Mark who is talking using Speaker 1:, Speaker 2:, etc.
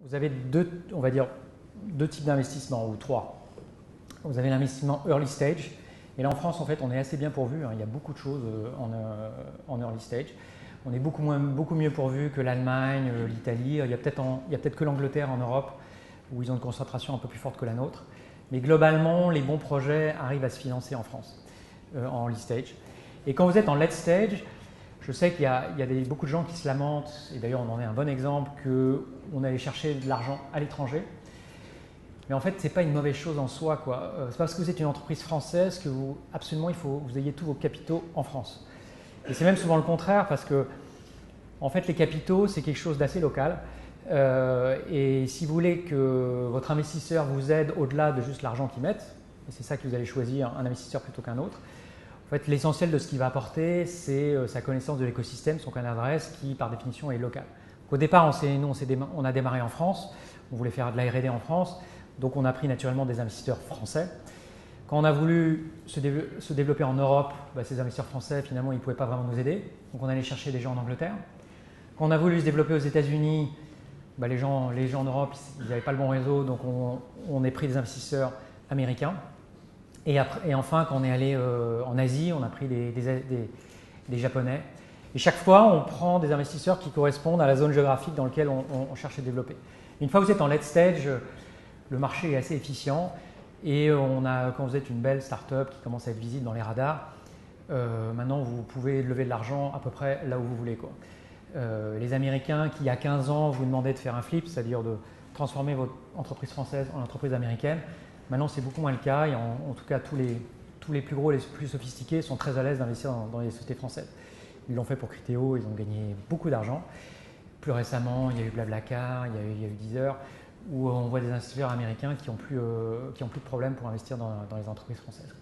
Speaker 1: Vous avez on va dire, deux types d'investissements, ou trois. Vous avez l'investissement early stage, et là en France, en fait, on est assez bien pourvu, hein. Il y a beaucoup de choses en early stage. On est beaucoup mieux pourvu que l'Allemagne, l'Italie. Il y a peut-être que l'Angleterre en Europe, où ils ont une concentration un peu plus forte que la nôtre. Mais globalement, les bons projets arrivent à se financer en France, en early stage. Et quand vous êtes en late stage, je sais qu'il y a beaucoup de gens qui se lamentent, et d'ailleurs on en est un bon exemple, qu'on allait chercher de l'argent à l'étranger. Mais en fait, ce n'est pas une mauvaise chose en soi, quoi. C'est parce que vous êtes une entreprise française que absolument il faut que vous ayez tous vos capitaux en France. Et c'est même souvent le contraire, parce que en fait, les capitaux, c'est quelque chose d'assez local. Et si vous voulez que votre investisseur vous aide au-delà de juste l'argent qu'il met, et c'est ça que vous allez choisir, un investisseur plutôt qu'un autre, en fait, l'essentiel de ce qu'il va apporter, c'est sa connaissance de l'écosystème, son carnet d'adresse, qui par définition est local. Donc, au départ, on a démarré en France, on voulait faire de la R&D en France, donc on a pris naturellement des investisseurs français. Quand on a voulu se développer en Europe, ces investisseurs français, finalement, ils ne pouvaient pas vraiment nous aider, donc on allait chercher des gens en Angleterre. Quand on a voulu se développer aux États-Unis, les gens en Europe, ils n'avaient pas le bon réseau, donc on a pris des investisseurs américains. Et enfin, quand on est allé en Asie, on a pris des Japonais. Et chaque fois, on prend des investisseurs qui correspondent à la zone géographique dans laquelle on cherche à développer. Une fois que vous êtes en late stage, le marché est assez efficient. Et quand vous êtes une belle start-up qui commence à être visible dans les radars, maintenant, vous pouvez lever de l'argent à peu près là où vous voulez, quoi. Les Américains qui, il y a 15 ans, vous demandaient de faire un flip, c'est-à-dire de transformer votre entreprise française en entreprise américaine, maintenant, c'est beaucoup moins le cas. Et en tout cas, tous les plus gros, les plus sophistiqués sont très à l'aise d'investir dans les sociétés françaises. Ils l'ont fait pour Criteo, ils ont gagné beaucoup d'argent. Plus récemment, il y a eu Blablacar, il y a eu Deezer, où on voit des investisseurs américains qui n'ont plus de problème pour investir dans les entreprises françaises.